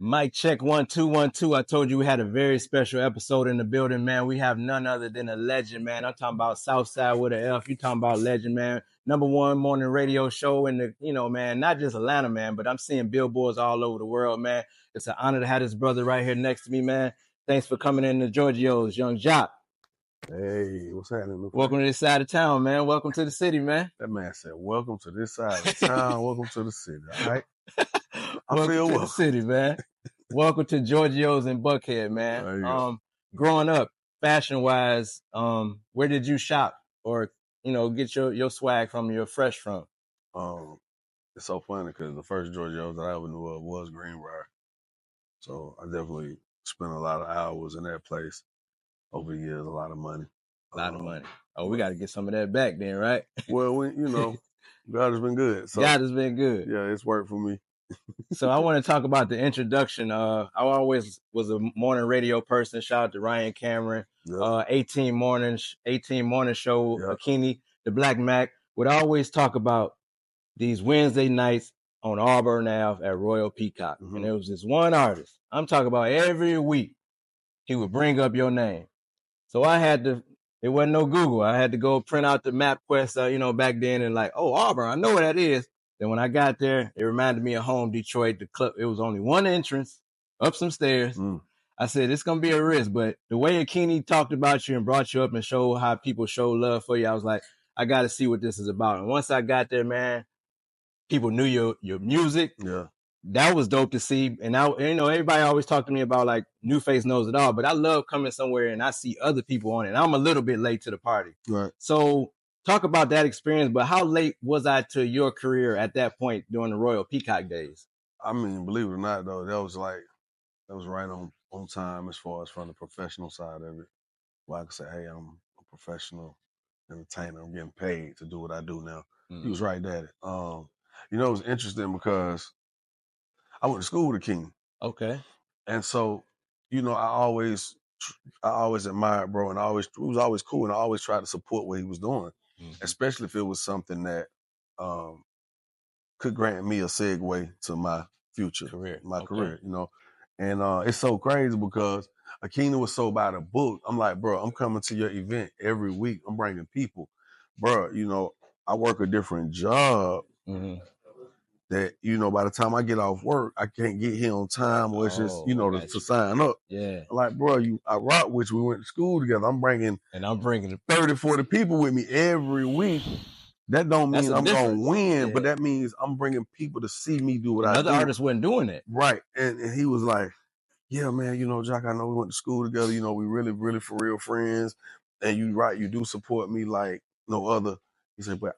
Mic check 1 2 1 2. I told you we had a very special episode in the building, man. We have none other than a legend, man. I'm talking about Southside with an F. You talking about legend, man. #1 morning radio show in the, man, not just Atlanta, man, but I'm seeing billboards all over the world, man. It's an honor to have this brother right here next to me, man. Thanks for coming in to Georgio's, Yung Joc. Hey, what's happening? Welcome to this side of town, man. Welcome to the city, man. That man said, welcome to this side of town. Welcome to the city. All right. Welcome to the city, man. Welcome to Georgio's in Buckhead, man. Growing up, fashion-wise, where did you shop or, get your swag from, your fresh from? It's so funny because the first Georgio's that I ever knew of was Greenbrier. So I definitely spent a lot of hours in that place over the years, a lot of money. A lot of money. Oh, we got to get some of that back then, right? Well, God has been good. So, God has been good. Yeah, it's worked for me. So I want to talk about the introduction. I always was a morning radio person. Shout out to Ryan Cameron. Yep. 18 morning show, yep. Akini, the Black Mac would always talk about these Wednesday nights on Auburn Ave at Royal Peacock. Mm-hmm. And there was this one artist. I'm talking about every week he would bring up your name. So it wasn't no Google. I had to go print out the MapQuest, back then and Auburn, I know where that is. Then when I got there, it reminded me of home, Detroit. The club, it was only one entrance, up some stairs. Mm. I said, it's going to be a risk. But the way Akini talked about you and brought you up and showed how people show love for you, I was like, I got to see what this is about. And once I got there, man, people knew your music. Yeah. That was dope to see. And everybody always talk to me about NuFace knows it all, but I love coming somewhere and I see other people on it. And I'm a little bit late to the party. Right. So talk about that experience, but how late was I to your career at that point during the Royal Peacock days? I mean, believe it or not, though, that was right on time as far as from the professional side of it. Where I could say, hey, I'm a professional entertainer. I'm getting paid to do what I do now. Mm. He was right at it. It was interesting because I went to school with King. Okay. And so, I always admired bro, and it was always cool, and I always tried to support what he was doing, especially if it was something that could grant me a segue to my future, career. And it's so crazy because Akina was so by the book. I'm like, bro, I'm coming to your event every week. I'm bringing people. Bro, I work a different job. Mm-hmm. That, by the time I get off work, I can't get here on time, or it's just, to sign up. Yeah. Like, bro, I rock with you. We went to school together. I'm bringing 30, 40 people with me every week. That don't mean I'm going to win, but that means I'm bringing people to see me do what I do. Other artists wasn't doing it. Right. And he was like, yeah, man, Joc, I know we went to school together. We really, really for real friends. And you do support me like no other. He said, but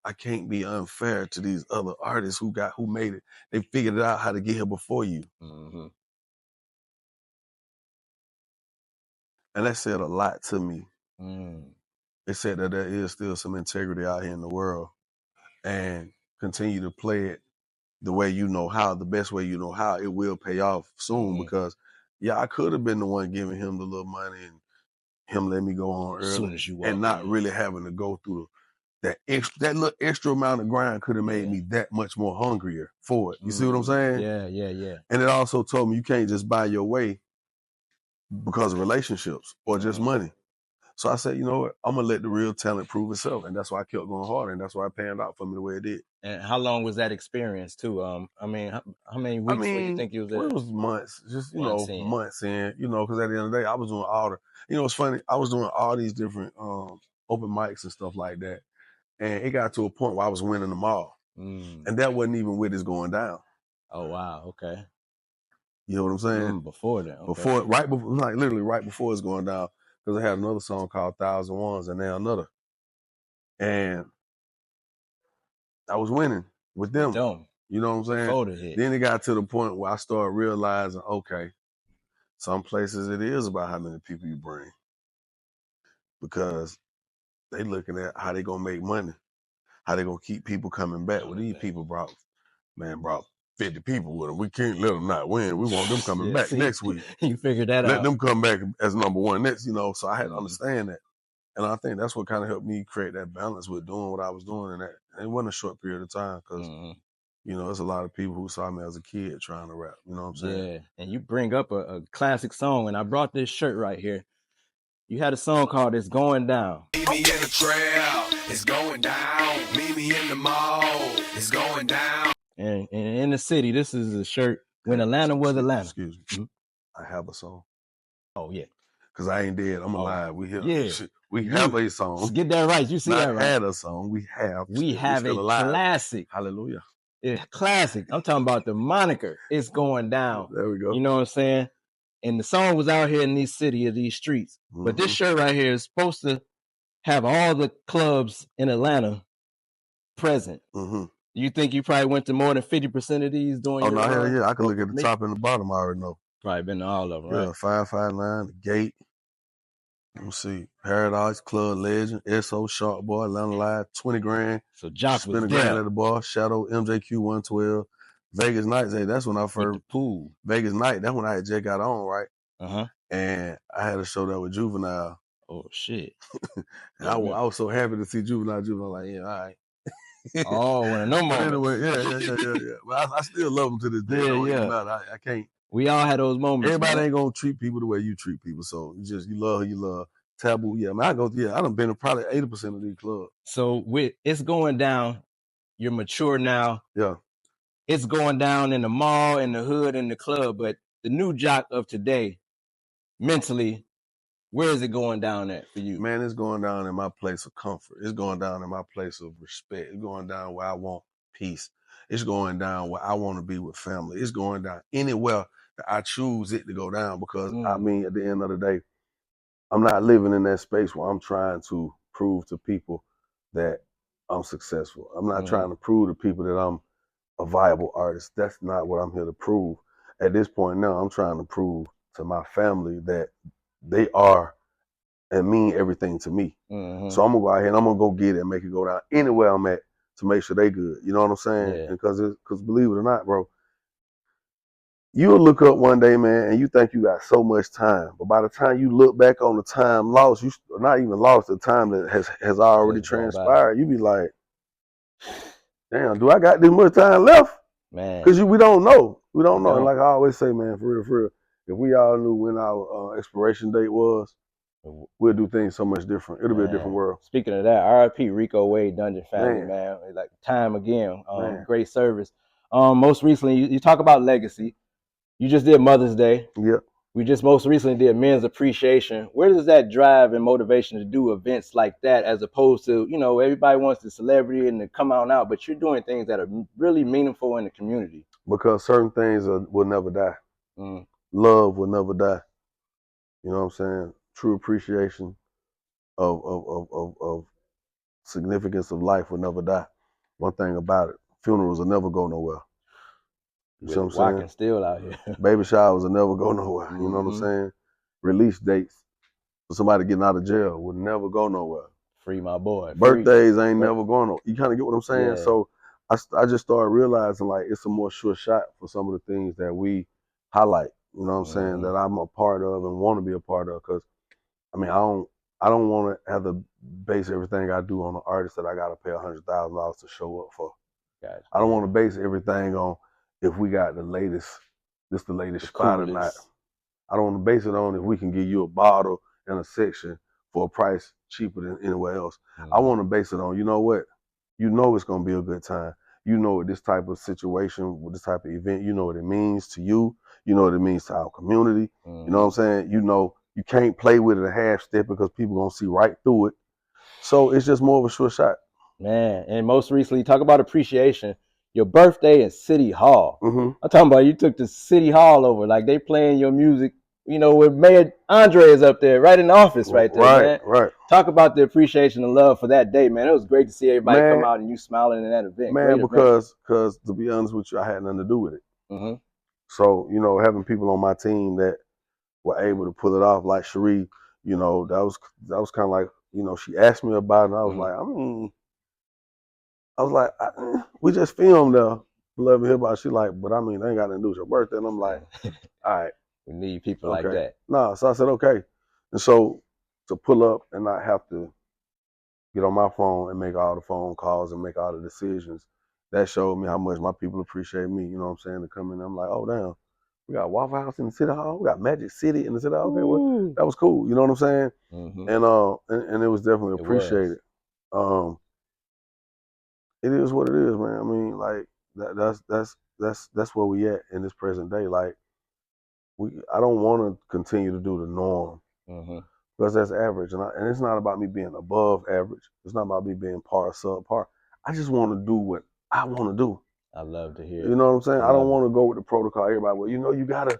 I can't be unfair to these other artists who made it. They figured it out how to get here before you. Mm-hmm. And that said a lot to me. Mm. It said that there is still some integrity out here in the world, and continue to play it the way you know how, the best way you know how. It will pay off soon. Mm-hmm. Because, I could have been the one giving him the little money and him letting me go on early, soon as you and not really having to go through that little extra amount of grind could have made me that much more hungrier for it. You see what I'm saying? Yeah. And it also told me you can't just buy your way because of relationships or just money. So I said, you know what? I'm going to let the real talent prove itself. And that's why I kept going hard. And that's why it panned out for me the way it did. And how long was that experience too? How many weeks do you think you was there? It was months, just, months in, because at the end of the day, I was doing all it's funny. I was doing all these different open mics and stuff like that. And it got to a point where I was winning them all. Mm. And that wasn't even with it's going down. Oh, wow. Okay. You know what I'm saying? Before that. Okay. Literally right before it's going down. Because I had another song called 1,000 Ones and now another. And I was winning with them. You know what I'm saying? Then it got to the point where I started realizing, okay, some places it is about how many people you bring. Because they looking at how they gonna make money, how they gonna keep people coming back. Well, these people brought 50 people with them. We can't let them not win. We want them coming back next week. You figured that out. Let them come back as number one next, So I had to understand that. And I think that's what kind of helped me create that balance with doing what I was doing. And that it wasn't a short period of time because, You know, there's a lot of people who saw me as a kid trying to rap. You know what I'm saying? Yeah, and you bring up a classic song, and I brought this shirt right here. You had a song called "It's Going Down." Meet me in the trail, it's going down. Meet me in the mall, it's going down. And in the city, this is a shirt when Atlanta was Atlanta. Excuse me. Mm-hmm. I have a song. Oh yeah. Cause I ain't dead. I'm alive. We here. Yeah. We have a song. Get that right. You see that right? Had a song. We have. We have a classic. Hallelujah. It's classic. I'm talking about the moniker. It's going down. There we go. You know what I'm saying? And the song was out here in these cities, these streets. Mm-hmm. But this shirt right here is supposed to have all the clubs in Atlanta present. Mm-hmm. You think you probably went to more than 50% of these doing your hell yeah. I can look at the top and the bottom. I already know. Probably been to all of them, right? Yeah, 559, The Gate. Let me see. Paradise, Club Legend, SO, Sharp Boy, Atlanta Live, 20 grand. So Joc was $20 grand at the bar. Shadow, MJQ 112. Vegas Nights. Hey, that's when I first. Pool. Vegas Night. That's when I had just got on, right? Uh-huh. And I had a show that with Juvenile. Oh, shit. I was so happy to see Juvenile. Juvenile, like, yeah, all right. Oh, one of them moments. Anyway, yeah. But I still love them to this day. Yeah. I can't. We all had those moments. Everybody ain't gonna treat people the way you treat people. So you love who you love. Taboo. Yeah, I done been to probably 80% of these clubs. So with It's Going Down, you're mature now. Yeah. It's going down in the mall, in the hood, in the club. But the new Joc of today, mentally, where is it going down at for you? Man, it's going down in my place of comfort. It's going down in my place of respect. It's going down where I want peace. It's going down where I want to be with family. It's going down anywhere that I choose it to go down because, I mean, at the end of the day, I'm not living in that space where I'm trying to prove to people that I'm successful. I'm not trying to prove to people that I'm a viable artist. That's not what I'm here to prove. At this point now, I'm trying to prove to my family that they are and mean everything to me. Mm-hmm. So I'm gonna go out here and I'm gonna go get it and make it go down anywhere I'm at to make sure they good. You know what I'm saying? Yeah. Because believe it or not, bro, you'll look up one day, man, and you think you got so much time. But by the time you look back on the time lost, you not even lost, the time that has already transpired, you be like, damn, do I got this much time left? Man. Because we don't know. We don't know. And like I always say, man, for real, if we all knew when our expiration date was, we'll do things so much different. It'll be a different world. Speaking of that, RIP Rico Wade, Dungeon Family, man. Like time again. Great service. Most recently, you talk about legacy. You just did Mother's Day. Yep. We just most recently did Men's Appreciation. Where does that drive and motivation to do events like that as opposed to, everybody wants the celebrity and to come out, but you're doing things that are really meaningful in the community? Because certain things will never die. Love will never die. You know what I'm saying? True appreciation of significance of life will never die. One thing about it, funerals will never go nowhere. You see what I'm saying? Still out here. Baby showers will never go nowhere. You know what I'm saying? Release dates for somebody getting out of jail will never go nowhere. Free my boy. Birthdays ain't never going nowhere. You kind of get what I'm saying? Yeah. So I just started realizing like it's a more sure shot for some of the things that we highlight. You know what I'm saying? That I'm a part of and want to be a part of. Because I mean, I don't want to have to base everything I do on an artist that I got to pay $100,000 to show up for. Gotcha. I don't want to base everything on if we got the latest spot or not. I don't want to base it on if we can give you a bottle and a section for a price cheaper than anywhere else. I want to base it on, you know what? You know it's going to be a good time. You know what this type of situation, with this type of event, you know what it means to you. You know what it means to our community. You know what I'm saying? You know you can't play with it a half step because people going to see right through it. So it's just more of a sure shot. Man, and most recently, talk about appreciation. Your birthday in City Hall. I'm talking about you took the City Hall over. Like they playing your music, with Mayor Andre is up there, right in the office right there, man. Right. Talk about the appreciation and love for that day, man. It was great to see everybody come out and you smiling in that event. Man, because to be honest with you, I had nothing to do with it. So, having people on my team that were able to pull it off, like Cherie, that was kind of like, she asked me about it, and I was like, we just filmed Love and Hip Hop. She like, but I mean, they ain't got nothing to do with your birthday. And I'm like, all right. We need people like that. No, so I said, okay. And so to pull up and not have to get on my phone and make all the phone calls and make all the decisions that showed me how much my people appreciate me. You know what I'm saying? To come in, I'm like, oh damn, we got Waffle House in the city hall. We got Magic City in the city hall. Okay, well, that was cool. You know what I'm saying? And it was definitely appreciated. It is what it is, man. I mean, like that's where we at in this present day. Like I don't want to continue to do the norm because that's average, and it's not about me being above average. It's not about me being par subpar. I just want to do what I want to do. I love to hear it. You know what I'm saying? I don't want to go with the protocol. Everybody, well, you gotta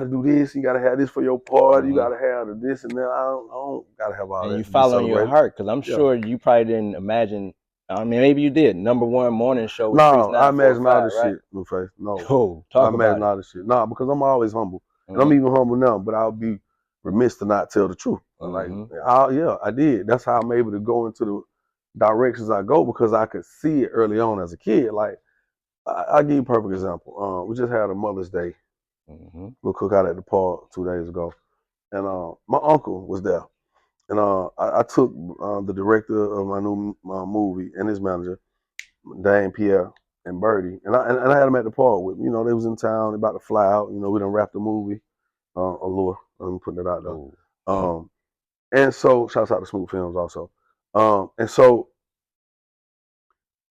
do this. You gotta have this for your party. You gotta have this and that. I don't gotta have all that. And you following your heart, because I'm sure you probably didn't imagine. I mean, maybe you did. #1 morning show with Streets 945, I imagine all this right? shit, NuFace. No. Oh, talk I imagine about all this shit. Nah, because I'm always humble. And I'm even humble now, but I'll be remiss to not tell the truth. Like, I did. That's how I'm able to go into the directions I go, because I could see it early on as a kid. Like, I'll give you a perfect example. We just had a Mother's Day little cookout at the park 2 days ago. And my uncle was there. And I took the director of my new movie and his manager, Dane Pierre and Birdie, and I had them at the park with me. You know, they was in town, they about to fly out. You know, we done wrapped the movie, Allure. I'm putting it out there. And so, shouts out to Smooth Films also. And so,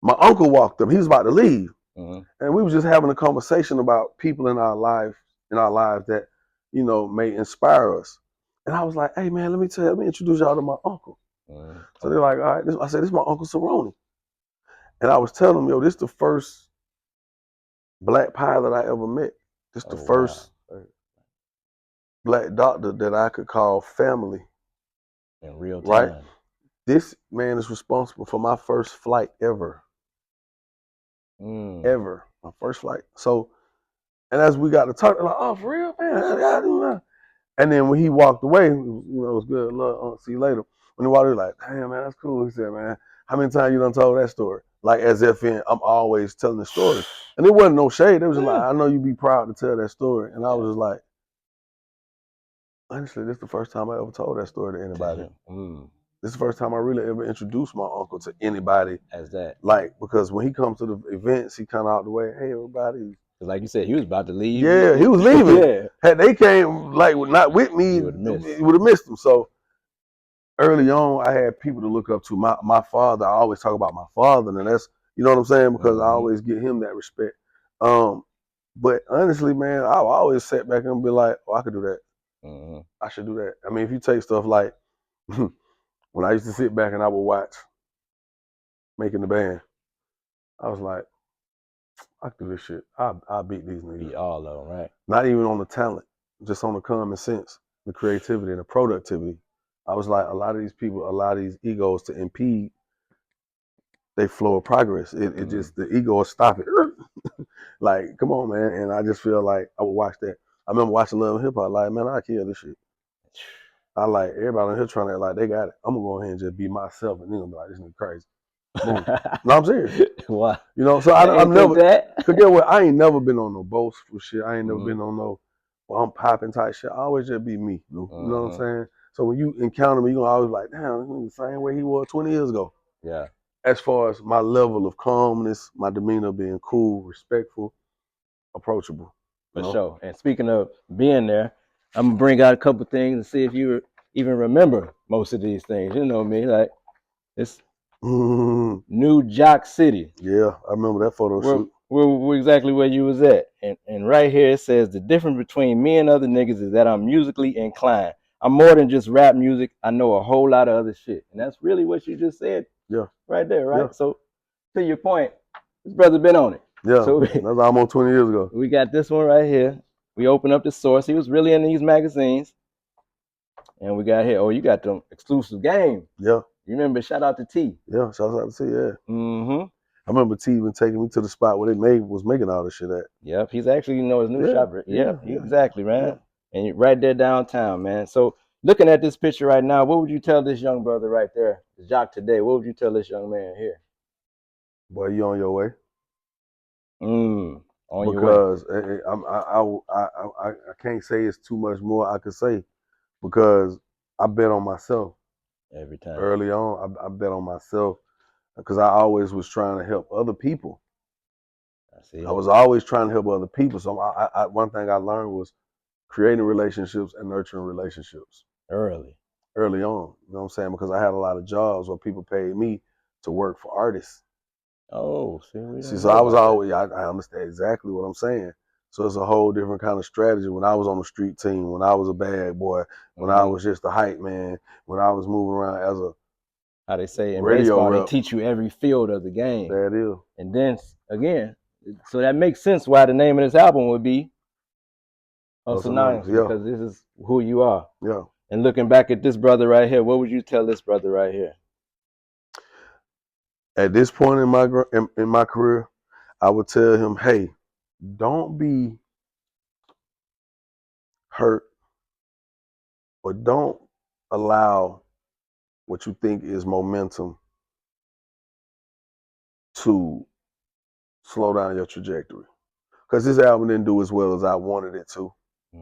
my uncle walked up. He was about to leave, and we was just having a conversation about people in our lives that, you know, may inspire us. And I was like, "Hey man, let me introduce y'all to my uncle." So they're like, "All right." I said, "This is my Uncle Cerrone." And I was telling them, "Yo, this is the first black pilot I ever met. This is the first black doctor that I could call family in real time. Right? This man is responsible for my first flight ever. Ever. My first flight. So, and as we got to talk, like, oh, for real, man. And then when he walked away, you know, it was good. Love, see you later. When he walked away, like, damn, man, that's cool. He said, man, how many times you done told that story? Like, as if I'm always telling the story. And it wasn't no shade. It was just like, I know you be proud to tell that story. And I was just like, honestly, this is the first time I ever told that story to anybody. This is the first time I really ever introduced my uncle to anybody. As that. Like, because when he comes to the events, he kind of out the way, hey, everybody. Like you said, he was about to leave. Yeah, he was leaving. Had they came, like, not with me, you would have missed him. So, early on, I had people to look up to. My father, I always talk about my father, and that's, you know what I'm saying? Because I always give him that respect. But honestly, man, I always sat back and be like, oh, I could do that. I should do that. I mean, if you take stuff like, when I used to sit back and I would watch Making the Band, I was like, I can do this shit. I'll beat these niggas. Beat all of them, right? Not even on the talent, just on the common sense, the creativity, and the productivity. I was like, a lot of these people allow these egos to impede their flow of progress. It just, the ego will stop it. Like, come on, man. And I just feel like I would watch that. I remember watching Love and Hip Hop, like, man, I kill this shit. I like everybody on here trying to act like they got it. I'm gonna go ahead and just be myself, and then I'm like, this nigga crazy. No, I'm serious. Why? You know, so I'm never. Cause get what? I ain't never been on no boastful shit. I ain't never been on no, well, I'm popping type shit. I always just be me. You know what I'm saying? So when you encounter me, you gonna always like, damn, he's the same way he was 20 years ago. Yeah. As far as my level of calmness, my demeanor being cool, respectful, approachable. For sure. And speaking of being there, I'm gonna bring out a couple things and see if you even remember most of these things. You know me, like it's New Joc City. Yeah, I remember that photo shoot. We're exactly where you was at. And right here it says the difference between me and other niggas is that I'm musically inclined. I'm more than just rap music. I know a whole lot of other shit. And that's really what you just said. Yeah. Right there, right? Yeah. So to your point, this brother been on it. Yeah, so that's almost 20 years ago. We got this one right here. We open up the source. He was really in these magazines. And we got here, oh, you got them exclusive game. Yeah. You remember, shout out to T. Yeah, shout out to T, yeah. I remember T even taking me to the spot where they was making all this shit at. Yep, he's actually, his new shop. Yeah, exactly, man. Yeah. And right there downtown, man. So looking at this picture right now, what would you tell this young brother right there, Joc today? What would you tell this young man here? Boy, you on your way. Because I can't say it's too much more I could say, because I bet on myself every time. Early on, I bet on myself, because I always was trying to help other people. I was always trying to help other people. So one thing I learned was creating relationships and nurturing relationships early on. You know what I'm saying? Because I had a lot of jobs where people paid me to work for artists. Oh, so I was always I understand exactly what I'm saying. So it's a whole different kind of strategy. When I was on the street team, when I was a bad boy, when I was just a hype man, when I was moving around as a how they say in radio baseball, rep, they teach you every field of the game. That is. And then again, so that makes sense why the name of this album would be Hustle Anonymous, because this is who you are. Yeah. And looking back at this brother right here, what would you tell this brother right here? At this point in my career, I would tell him, hey, don't be hurt or don't allow what you think is momentum to slow down your trajectory. Because this album didn't do as well as I wanted it to.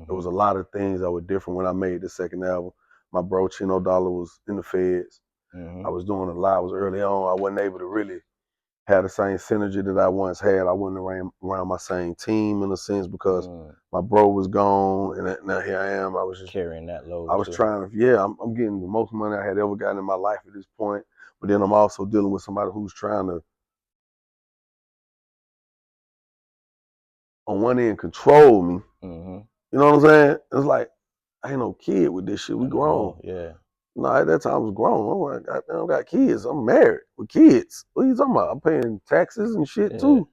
There was a lot of things that were different when I made the second album. My bro Chino Dollar was in the feds. I was doing a lot. I was early on. I wasn't able to really have the same synergy that I once had. I wasn't around my same team in a sense because my bro was gone, and now here I am. I was just carrying that load. I was trying to, I'm getting the most money I had ever gotten in my life at this point. But then I'm also dealing with somebody who's trying to, on one end, control me. You know what I'm saying? It's like, I ain't no kid with this shit. We grown. Yeah. No, at that time I was grown. I don't got kids. I'm married with kids. What are you talking about? I'm paying taxes and shit too.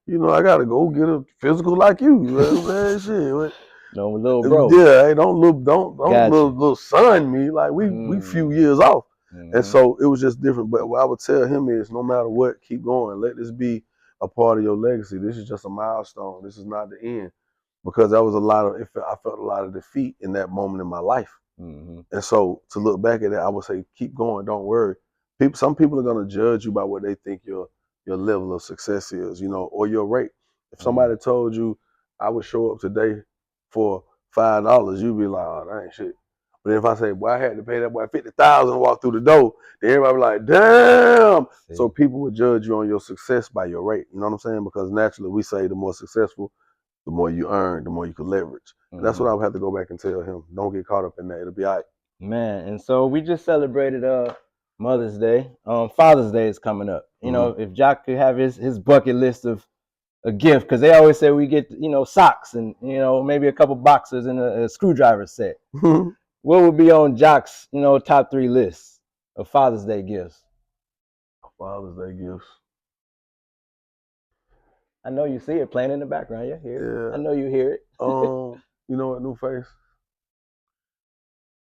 You know, I gotta go get a physical like you. You know what I'm saying? Shit. No, little bro. Yeah, hey, don't little son me. Like we few years off. And so it was just different. But what I would tell him is, no matter what, keep going. Let this be a part of your legacy. This is just a milestone. This is not the end. Because that was I felt a lot of defeat in that moment in my life. And so to look back at it, I would say, keep going, don't worry. Some people are gonna judge you by what they think your level of success is, you know, or your rate. If somebody told you I would show up today for $5, you'd be like, oh, that ain't shit. But if I say, boy, I had to pay that boy $50,000 to walk through the door, then everybody be like, damn. So people would judge you on your success by your rate. You know what I'm saying? Because naturally we say the more successful, the more you earn, the more you can leverage. And that's what I would have to go back and tell him. Don't get caught up in that. It'll be all right. Man, and so we just celebrated Mother's Day. Father's Day is coming up. You know, if Joc could have his bucket list of a gift, because they always say we get, you know, socks and, you know, maybe a couple boxers and a screwdriver set. What would be on Joc's, you know, top 3 lists of Father's Day gifts? Father's Day gifts. I know you see it playing in the background. Yeah, hear it. I know you hear it. You know what, NuFace?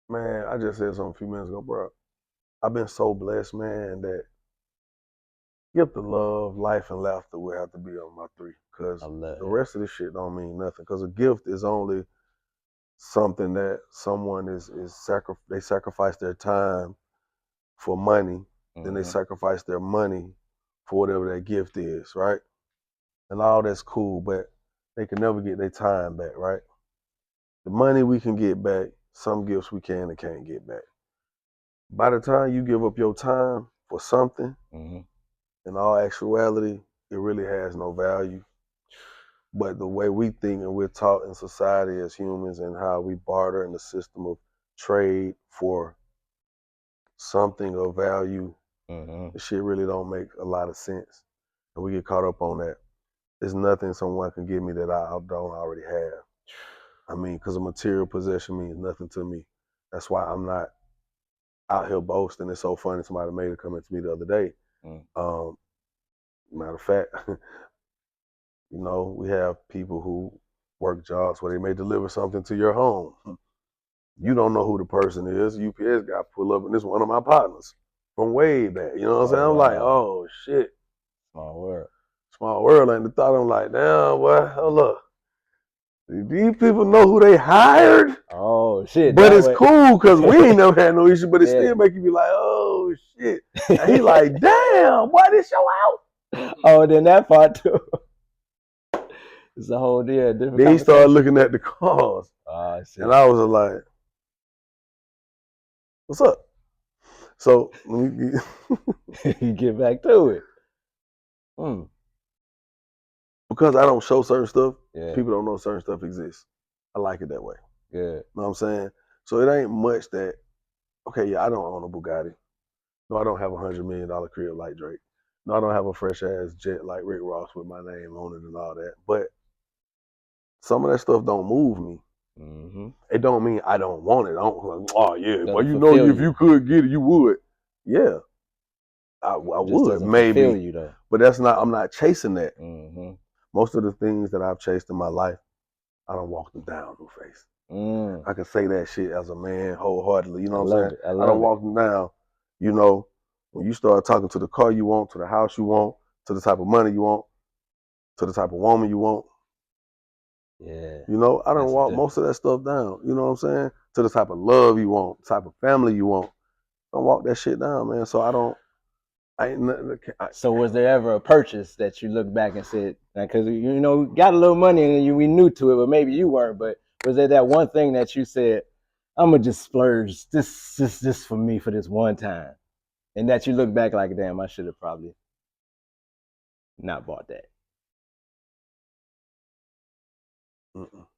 Man, I just said something a few minutes ago, bro. I've been so blessed, man, that gift of love, life, and laughter will have to be on my 3. Because the rest of this shit don't mean nothing. Because a gift is only something that someone they sacrifice their time for money, then they sacrifice their money for whatever that gift is, right? And all that's cool, but they can never get their time back, right? The money we can get back, some gifts we can and can't get back. By the time you give up your time for something, in all actuality, it really has no value. But the way we think and we're taught in society as humans and how we barter in the system of trade for something of value, the shit really don't make a lot of sense. And we get caught up on that. There's nothing someone can give me that I don't already have. I mean, because a material possession means nothing to me. That's why I'm not out here boasting. It's so funny. Somebody made a comment to me the other day. Matter of fact, you know, we have people who work jobs where they may deliver something to your home. You don't know who the person is. UPS guy pull up and it's one of my partners from way back. You know what I'm saying? I'm like, oh shit. Small world. Small world. And the thought, I'm like, damn, boy, hold up. These people know who they hired. Oh shit! But it's cool because we ain't never had no issue. But it still make you be like, oh shit! And he like, damn, why this show out? Oh, then that part too. It's a whole different. Then he started looking at the cars, and I was like, what's up? So you get back to it. because I don't show certain stuff, people don't know certain stuff exists. I like it that way. Yeah. You know what I'm saying? So it ain't much that, okay, yeah, I don't own a Bugatti. No, I don't have $100 million crib like Drake. No, I don't have a fresh ass jet like Rick Ross with my name on it and all that. But some of that stuff don't move me. Mm-hmm. It don't mean I don't want it. I don't like, oh yeah, but you know, if you could get it, you would. Yeah, I would maybe. You, though. But that's not. I'm not chasing that. Mm-hmm. Most of the things that I've chased in my life, I don't walk them down, NuFace. I can say that shit as a man wholeheartedly. You know what I'm saying? I don't walk them down. You know, when you start talking to the car you want, to the house you want, to the type of money you want, to the type of woman you want. Yeah. You know, I don't walk most of that stuff down. You know what I'm saying? To the type of love you want, type of family you want. I don't walk that shit down, man. So I ain't nothing. So was there ever a purchase that you look back and said, because you know, got a little money and we new to it, but maybe you weren't. But was there that one thing that you said, I'm gonna just splurge this for me for this one time, and that you look back like, damn, I should have probably not bought that.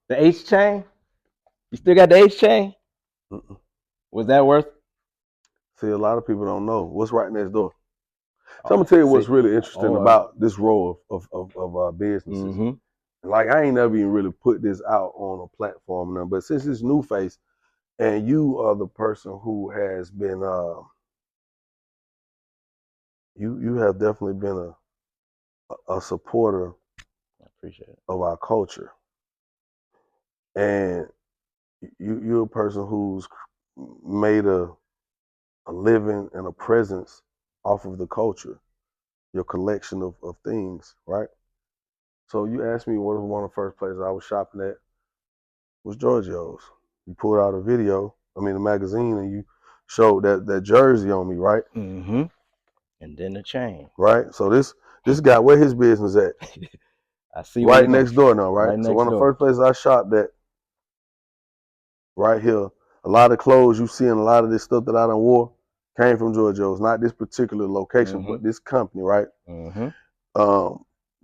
The H chain? You still got the H chain? Was that worth? See, a lot of people don't know what's right next door. So I'm gonna tell you what's really interesting about this role of businesses. Mm-hmm. Like, I ain't never even really put this out on a platform now, but since it's NuFace, and you are the person who has been, you have definitely been a supporter. I appreciate it. Of our culture, and you're a person who's made a living and a presence off of the culture, your collection of things, right? So you asked me what was one of the first places I was shopping at was Georgio's. You pulled out a magazine, and you showed that jersey on me, right? Mm-hmm. And then the chain. Right? So this guy, where his business at? I see. Right next door now, right? So one of the first places I shopped at, right here, a lot of clothes you see and a lot of this stuff that I done wore came from Georgio's. Not this particular location, but this company, right?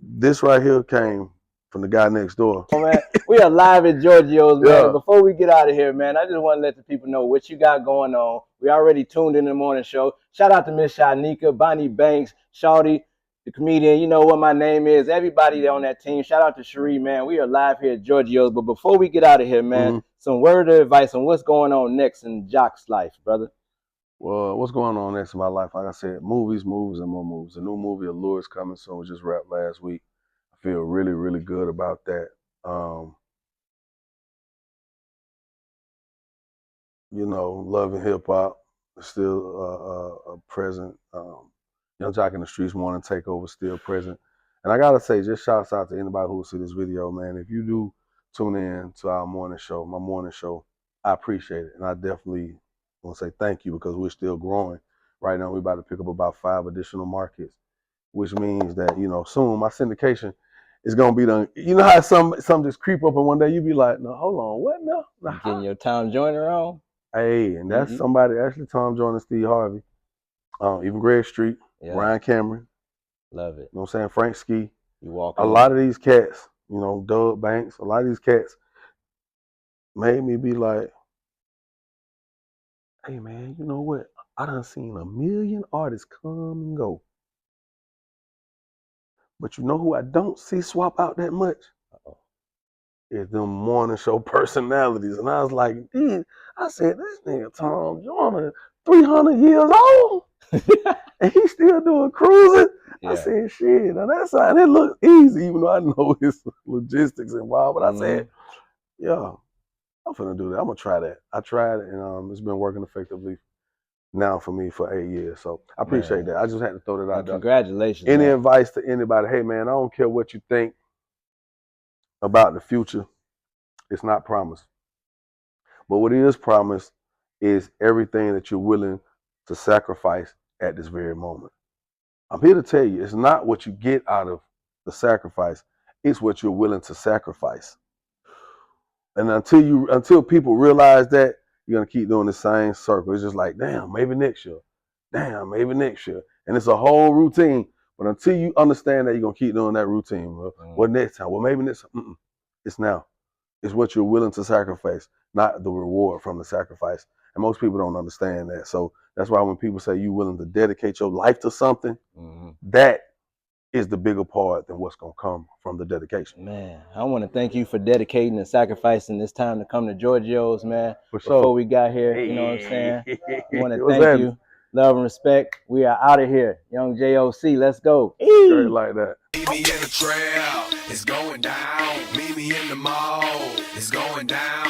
This right here came from the guy next door. Oh, man, we are live at Georgio's, man. And before we get out of here, man, I just want to let the people know what you got going on. We already tuned in the morning show. Shout out to Miss Shanika, Bonnie Banks, Shawty, the comedian. You know what my name is. Everybody on that team. Shout out to Cherie, man. We are live here at Georgio's. But before we get out of here, man, some word of advice on what's going on next in Joc's life, brother. Well, what's going on next in my life? Like I said, movies, and more movies. A new movie, Allure, is coming soon. We just wrapped last week. I feel really, really good about that. You know, love and hip hop is still present. Yung Joc in the Streets Morning Takeover still present. And I gotta say, just shouts out to anybody who will see this video, man. If you do tune in to our morning show, my morning show, I appreciate it. And I definitely want to say thank you, because we're still growing. Right now, we're about to pick up about 5 additional markets, which means that, you know, soon my syndication is gonna be done. You know how some just creep up and one day you be like, no, hold on, what now? You getting your Tom Joyner on? Hey, and that's somebody, actually Tom Joyner, Steve Harvey, even Greg Street, Ryan Cameron. Love it. You know what I'm saying? Frank Ski. You walk a lot of these cats, you know, Doug Banks, a lot of these cats made me be like, hey man, you know what? I done seen a million artists come and go. But you know who I don't see swap out that much? Is them morning show personalities. And I was like, dude, I said, this nigga Tom Joyner, 300 years old, and he's still doing cruising. I said, shit, now that side, it looks easy, even though I know it's logistics involved. But I said, yeah, I'm finna do that. I'm gonna try that. I tried it, and it's been working effectively now for me for 8 years. So I appreciate that. I just had to throw that out there. Congratulations. Any advice to anybody? Hey man, I don't care what you think about the future. It's not promised. But what is promised is everything that you're willing to sacrifice at this very moment. I'm here to tell you, it's not what you get out of the sacrifice, it's what you're willing to sacrifice. And until people realize that, you're gonna keep doing the same circle. It's just like, damn, maybe next year. Damn, maybe next year. And it's a whole routine. But until you understand that you're gonna keep doing that routine, well, what next time? Well, maybe next time. It's now. It's what you're willing to sacrifice, not the reward from the sacrifice. And most people don't understand that. So that's why when people say you're willing to dedicate your life to something, that is the bigger part than what's going to come from the dedication. Man, I want to thank you for dedicating and sacrificing this time to come to Giorgio's, man. For sure. Before we got here, you know what I'm saying? I want to thank you. Love and respect. We are out of here. Young Joc, let's go. Straight like that. Meet me in the trail, it's going down. Meet me in the mall, it's going down.